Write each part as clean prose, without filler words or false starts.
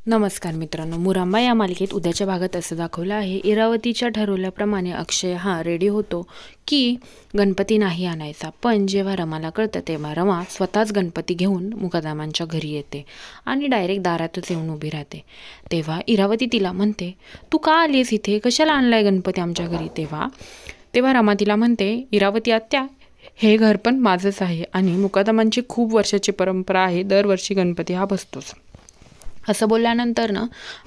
नमस्कार मित्रांनो, मुरांबा या मालिकेत उद्याच्या भागात असं दाखवलं आहे, इरावतीच्या ठरवल्याप्रमाणे अक्षय हा रेडी होतो की गणपती नाही आणायचा. पण जेव्हा रमाला कळतं तेव्हा रमा स्वतःच गणपती घेऊन मुकादमांच्या घरी येते आणि डायरेक्ट दारातच येऊन उभी राहते. तेव्हा इरावती तिला म्हणते, तू का आलीस इथे, कशाला आणलाय गणपती आमच्या घरी? तेव्हा रमा तिला म्हणते, इरावती आत्या, हे घर पण माझंच आहे आणि मुकादमांची खूप वर्षाची परंपरा आहे, दरवर्षी गणपती हा बसतोच. असं बोलल्यानंतर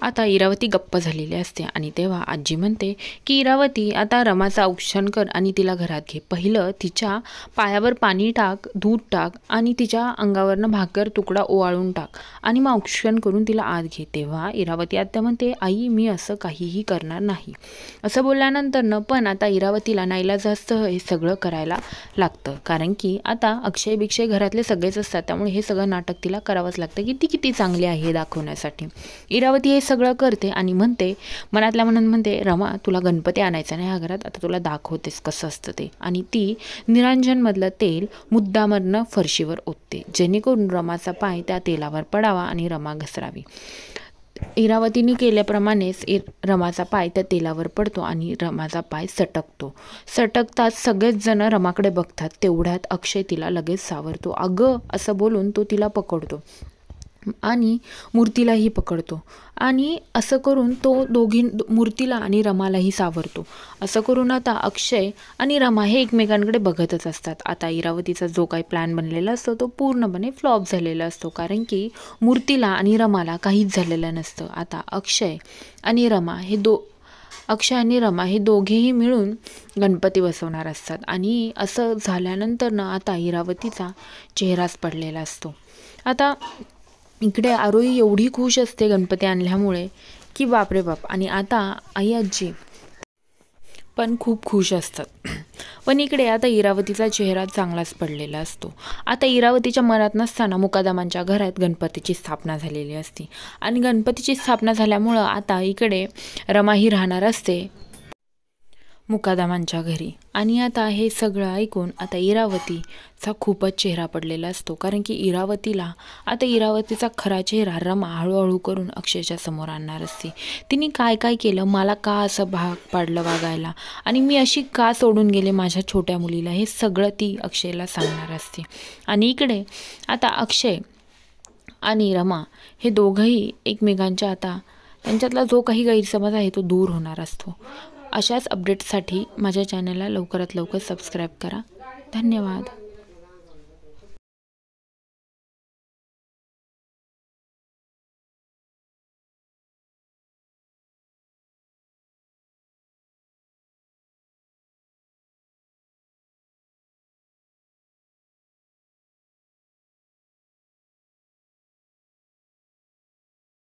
आता इरावती गप्प झालेली असते आणि तेव्हा आजी म्हणते की इरावती, आता रमाचं औक्षण कर आणि तिला घरात घे. पहिलं तिच्या पायावर पाणी टाक, दूध टाक आणि तिच्या अंगावरनं भाकर तुकडा ओवाळून टाक आणि मग औक्षण करून तिला आत घे. तेव्हा इरावती आत्या म्हणते, आई मी असं काहीही करणार नाही. असं बोलल्यानंतर पण आता इरावतीला नाईलाजास्त हे सगळं करायला लागतं, कारण की आता अक्षय बिक्षय घरातले सगळेच असतात, त्यामुळे हे सगळं नाटक तिला करावंच लागतं की ती किती चांगली आहे हे दाखवण्यासाठी. इरावती हे सगळं करते आणि म्हणते, मनातल्या मनात म्हणते, रमा तुला गणपती आणायचा नाही ह्या घरात, आता तुला दाखवतेस कसं असतं ते. आणि ती निरांजनमधलं तेल मुद्दामनं फरशीवर ओतते, जेणेकरून रमाचा पाय त्या तेलावर पडावा आणि रमा घसरावी. इरावतीने केल्याप्रमाणेच रमाचा पाय त्या तेलावर पडतो आणि रमाचा पाय सटकताच सगळेच जण रमाकडे बघतात. तेवढ्यात अक्षय तिला लगेच सावरतो. अगं असं बोलून तो तिला पकडतो आणि मूर्तीलाही पकडतो आणि असं करून तो मूर्तीला आणि रमालाही सावरतो. असं करून आता अक्षय आणि रमा हे एकमेकांकडे बघतच असतात. आता इरावतीचा जो काही प्लॅन बनलेला असतो तो पूर्णपणे फ्लॉप झालेला असतो, कारण की मूर्तीला आणि रमाला काहीच झालेलं नसतं. आता अक्षय आणि रमा हे दोघेही मिळून गणपती बसवणार असतात आणि असं झाल्यानंतर आता इरावतीचा चेहराच पडलेला असतो. आता इकडे आरोही एवढी खुश असते गणपती आणल्यामुळे की बापरे बाप, आणि आता आई आजी पण खूप खुश असतात. पण इकडे आता इरावतीचा चेहरा चांगलाच पडलेला असतो. आता इरावतीच्या मनात नसताना मुकादमांच्या घरात गणपतीची स्थापना झालेली असते आणि गणपतीची स्थापना झाल्यामुळं आता इकडे रमाही राहणार असते मुकादमांच्या घरी. आणि आता हे सगळं ऐकून आता इरावतीचा खूपच चेहरा पडलेला असतो, कारण की इरावतीचा खरा चेहरा रमा हळूहळू करून अक्षयच्या समोर आणणार असते. तिने काय काय केलं, मला का असं भाग पाडलं वागायला, आणि मी अशी का सोडून गेले माझ्या छोट्या मुलीला, हे सगळं ती अक्षयला सांगणार असते. आणि इकडे आता अक्षय आणि रमा हे दोघंही एकमेकांच्या त्यांच्यातला जो काही गैरसमज आहे तो दूर होणार असतो. अशाच अपडेट्ससाठी माझ्या चॅनलला लवकरात लवकर सबस्क्राईब करा. धन्यवाद.